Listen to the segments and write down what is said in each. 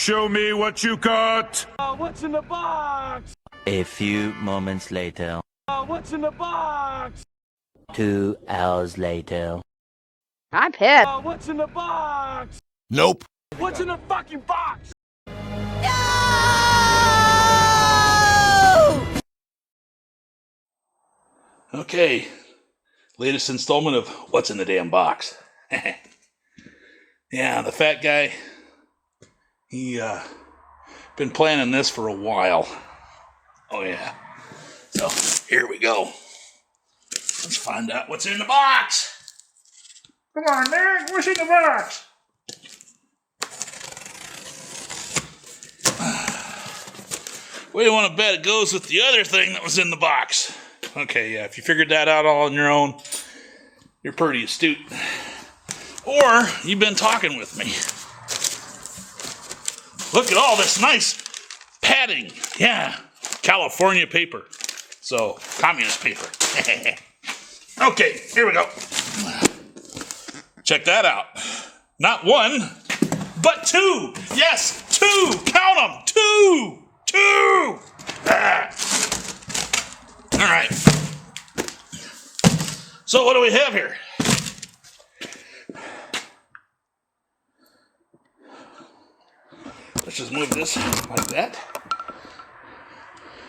Show me what you got! What's in the box? A few moments later. What's in the box? 2 hours later. I'm pissed. What's in the box? Nope. What's in the fucking box? Okay, latest installment of What's in the Damn Box. Yeah, the fat guy, he been planning this for a while. Oh yeah. So, here we go. Let's find out what's in the box. Come on, man, what's in the box? We don't want to bet it goes with the other thing that was in the box. Okay, yeah, if you figured that out all on your own, you're pretty astute. Or you've been talking with me. Look at all this nice padding. Yeah, California paper. So, communist paper. Okay, here we go. Check that out. Not one, but two. Yes, two. Count them. Two. All right. So what do we have here? Let's just move this like that.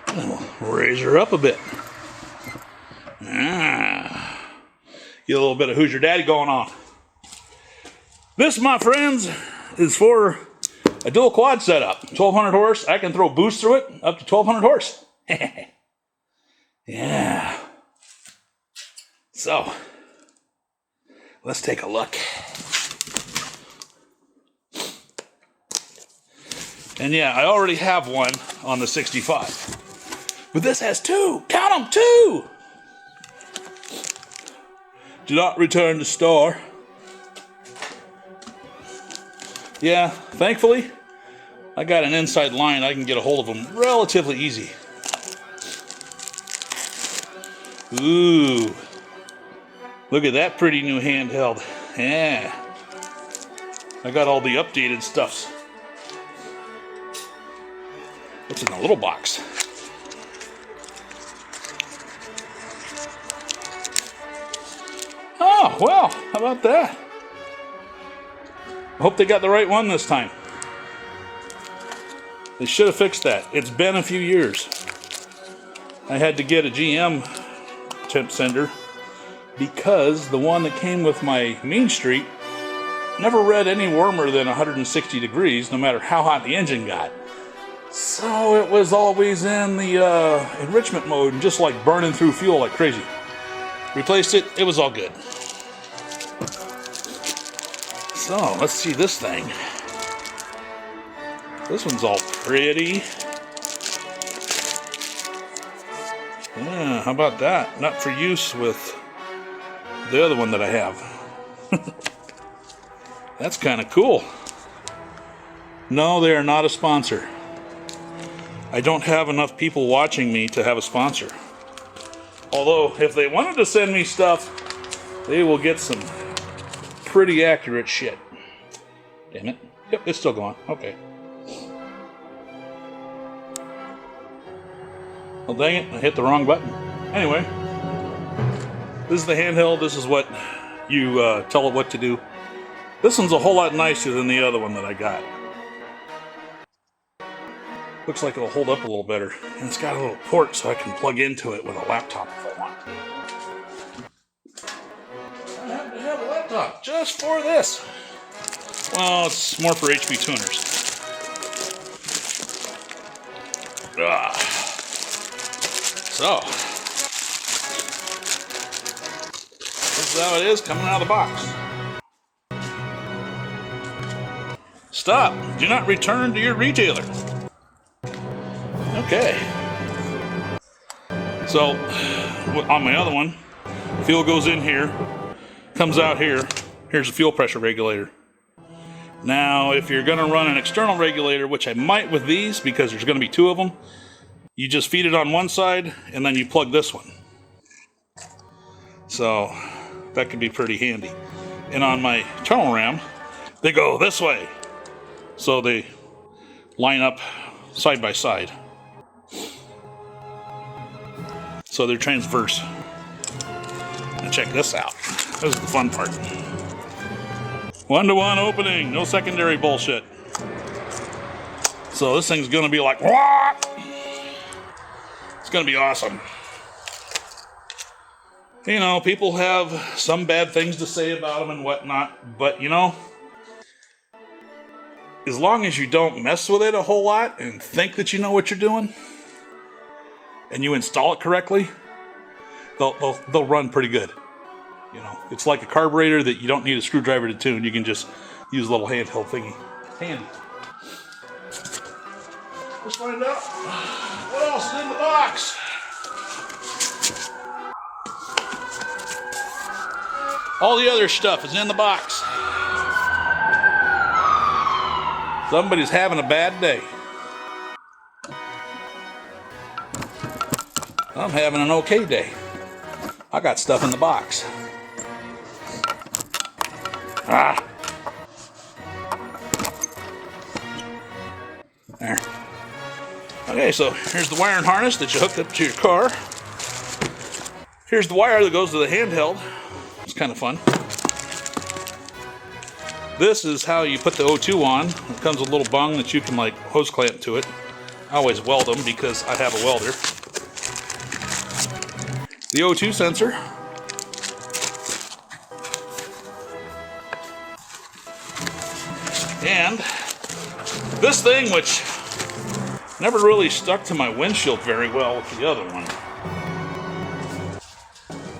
And we'll raise her up a bit. Get a little bit of Who's Your Daddy going on. This, my friends, is for a dual quad setup. 1200 horse. I can throw boost through it up to 1200 horse. Yeah. So, let's take a look. And yeah, I already have one on the 65. But this has two. Count them, two. Do not return to store. Yeah, thankfully, I got an inside line. I can get a hold of them relatively easy. Ooh. Look at that pretty new handheld. Yeah. I got all the updated stuffs. What's in the little box? Oh, well, how about that? I hope they got the right one this time. They should have fixed that. It's been a few years. I had to get a GM temp sender because the one that came with my Main Street never read any warmer than 160 degrees, no matter how hot the engine got. So it was always in the enrichment mode and just like burning through fuel like crazy. Replaced it, it was all good. So let's see this thing. This one's all pretty. Yeah, how about that? Not for use with the other one that I have. That's kind of cool. No, they are not a sponsor. I don't have enough people watching me to have a sponsor. Although, if they wanted to send me stuff, they will get some pretty accurate shit. Damn it. Yep, it's still going. Okay. Well, dang it, I hit the wrong button. Anyway, this is the handheld. This is what you tell it what to do. This one's a whole lot nicer than the other one that I got. Looks like it'll hold up a little better. And it's got a little port so I can plug into it with a laptop if I want. I happen to have a laptop just for this. Well, it's more for HP tuners. So, this is how it is coming out of the box. Stop. Do not return to your retailer. Okay. So, on my other one, fuel goes in here, comes out here. Here's a fuel pressure regulator. Now, if you're going to run an external regulator, which I might with these because there's going to be two of them, you just feed it on one side and then you plug this one. So, that can be pretty handy. And on my tunnel ram, they go this way. So they line up side by side. So they're transverse. Now check this out. This is the fun part. 1-to-1 opening, no secondary bullshit. So this thing's gonna be like, what? It's gonna be awesome. You know, people have some bad things to say about them and whatnot, but you know, as long as you don't mess with it a whole lot and think that you know what you're doing, and you install it correctly, they'll run pretty good. You know, it's like a carburetor that you don't need a screwdriver to tune. You can just use a little handheld thingy. Handy. Let's find out what else is in the box. All the other stuff is in the box. Somebody's having a bad day. I'm having an okay day. I got stuff in the box. Ah. There. Okay, so here's the wiring harness that you hook up to your car. Here's the wire that goes to the handheld. It's kind of fun. This is how you put the O2 on. It comes with a little bung that you can like hose clamp to it. I always weld them because I have a welder. The O2 sensor. And this thing, which never really stuck to my windshield very well with the other one.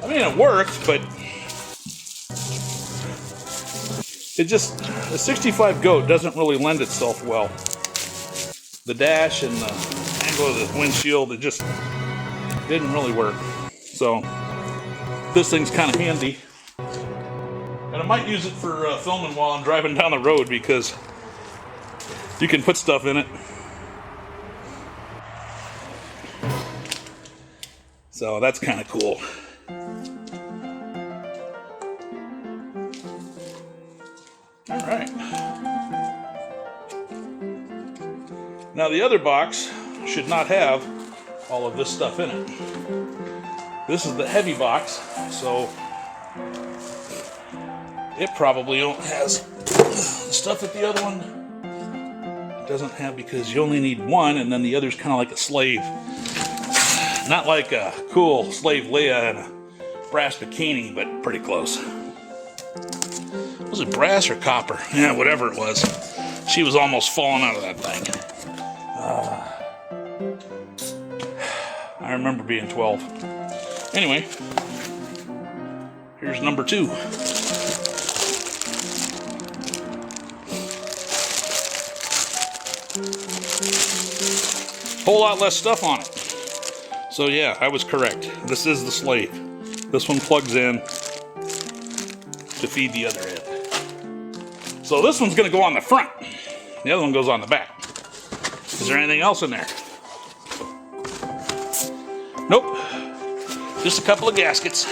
I mean, it worked, but it just, the 65 GOAT doesn't really lend itself well. The dash and the angle of the windshield, it just didn't really work. So this thing's kind of handy. And I might use it for filming while I'm driving down the road because you can put stuff in it. So that's kind of cool. All right. Now the other box should not have all of this stuff in it. This is the heavy box, so it probably has the stuff that the other one doesn't have because you only need one, and then the other's kind of like a slave. Not like a cool slave Leia in a brass bikini, but pretty close. Was it brass or copper? Yeah, whatever it was. She was almost falling out of that thing. I remember being 12. Anyway, here's number 2. Whole lot less stuff on it. So yeah, I was correct. This is the slave. This one plugs in to feed the other end. So this one's gonna go on the front. The other one goes on the back. Is there anything else in there? Nope. Just a couple of gaskets.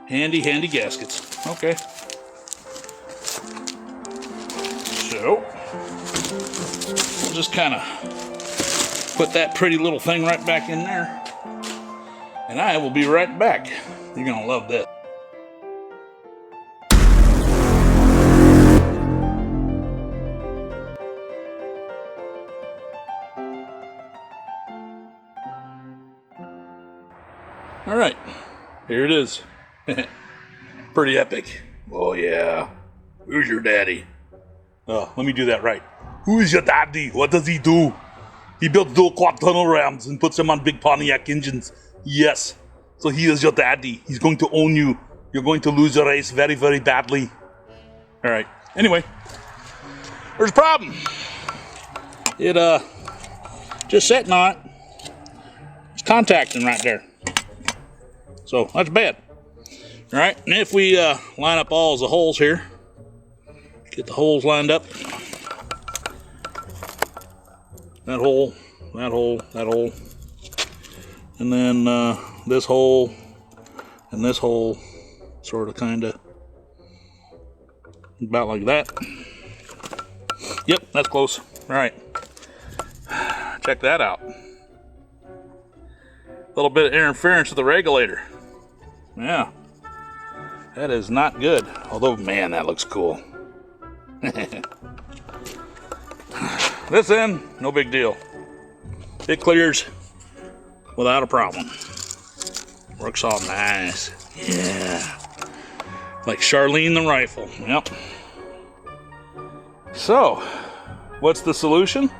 Handy, handy gaskets. Okay. So, we'll just kind of put that pretty little thing right back in there. And I will be right back. You're going to love this. All right, here it is. Pretty epic. Oh yeah. Who's your daddy? Oh, let me do that right. Who is your daddy? What does he do? He builds dual quad tunnel rams and puts them on big Pontiac engines. Yes. So he is your daddy. He's going to own you. You're going to lose the race very, very badly. All right. Anyway, there's a problem. It just sitting on it. It's contacting right there. So that's bad. All right, and if we line up all the holes here, get the holes lined up. That hole, that hole, that hole. And then this hole and this hole, sort of, kind of. About like that. Yep, that's close. Right. Check that out. A little bit of interference with the regulator. Yeah. That is not good. Although, man, that looks cool. This end, no big deal. It clears without a problem. Works all nice. Yeah. Like Charlene the rifle. Yep. So, what's the solution?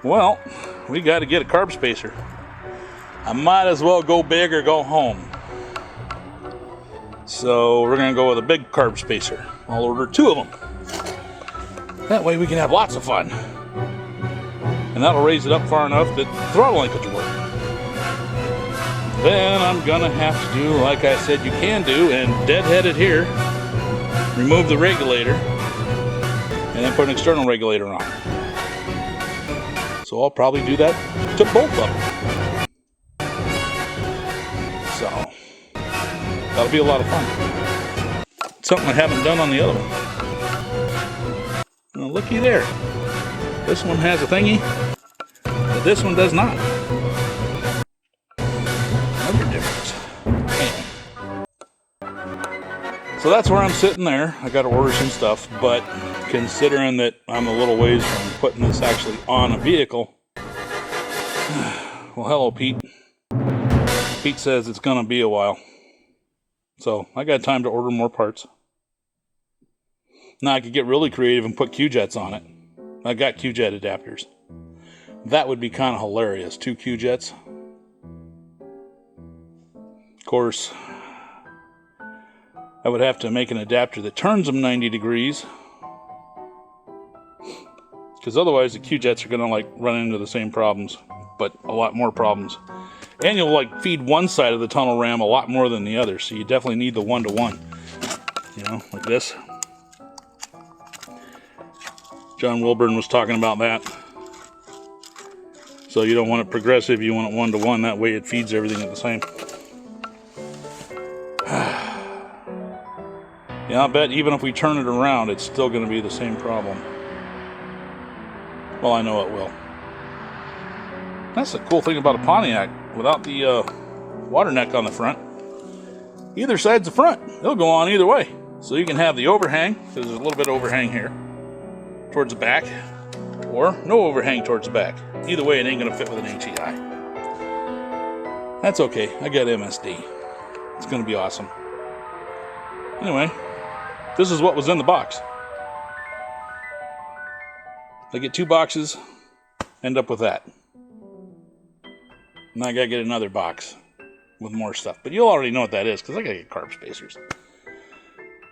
Well, we got to get a carb spacer. I might as well go big or go home. So we're going to go with a big carb spacer. I'll order 2 of them. That way we can have lots of fun. And that'll raise it up far enough that throttle linkage will work. Then I'm going to have to do like I said you can do and deadhead it here. Remove the regulator. And then put an external regulator on. So I'll probably do that to both of them. So that'll be a lot of fun. Something I haven't done on the other one. Well, looky there. This one has a thingy, but this one does not. Another difference. So that's where I'm sitting there. I got to order some stuff, but considering that I'm a little ways from putting this actually on a vehicle, well, hello, Pete. Pete says it's going to be a while. So I got time to order more parts. Now I could get really creative and put Q-jets on it. I got Q-jet adapters. That would be kind of hilarious. 2 Q-jets. Of course, I would have to make an adapter that turns them 90 degrees. Because otherwise the Q-jets are going to like run into the same problems, but a lot more problems. And you'll like feed one side of the tunnel ram a lot more than the other, so you definitely need the 1-to-1. You know, like this. John Wilburn was talking about that. So you don't want it progressive, you want it 1-to-1, that way it feeds everything at the same. Yeah, I bet even if we turn it around, it's still going to be the same problem. Well, I know it will. That's the cool thing about a Pontiac. Without the water neck on the front, either side's the front. It'll go on either way. So you can have the overhang, there's a little bit of overhang here, towards the back, or no overhang towards the back. Either way, it ain't going to fit with an HEI. That's okay. I got MSD. It's going to be awesome. Anyway, this is what was in the box. I get 2 boxes, end up with that. Now I gotta get another box with more stuff. But you'll already know what that is, because I gotta get carb spacers.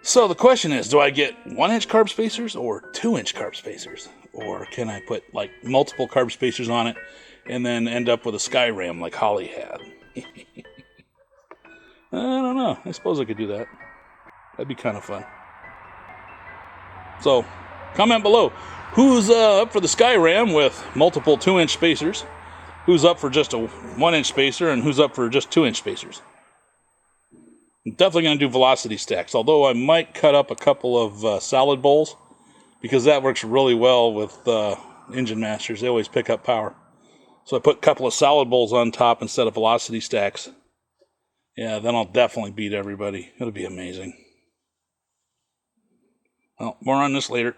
So the question is, do I get 1-inch carb spacers or 2-inch carb spacers? Or can I put like multiple carb spacers on it and then end up with a Skyram like Holly had? I don't know. I suppose I could do that. That'd be kind of fun. So, comment below. Who's up for the Skyram with multiple 2-inch spacers? Who's up for just a 1-inch spacer, and who's up for just 2-inch spacers? I'm definitely going to do velocity stacks, although I might cut up a couple of salad bowls, because that works really well with engine masters. They always pick up power. So I put a couple of salad bowls on top instead of velocity stacks. Yeah, then I'll definitely beat everybody. It'll be amazing. Well, more on this later.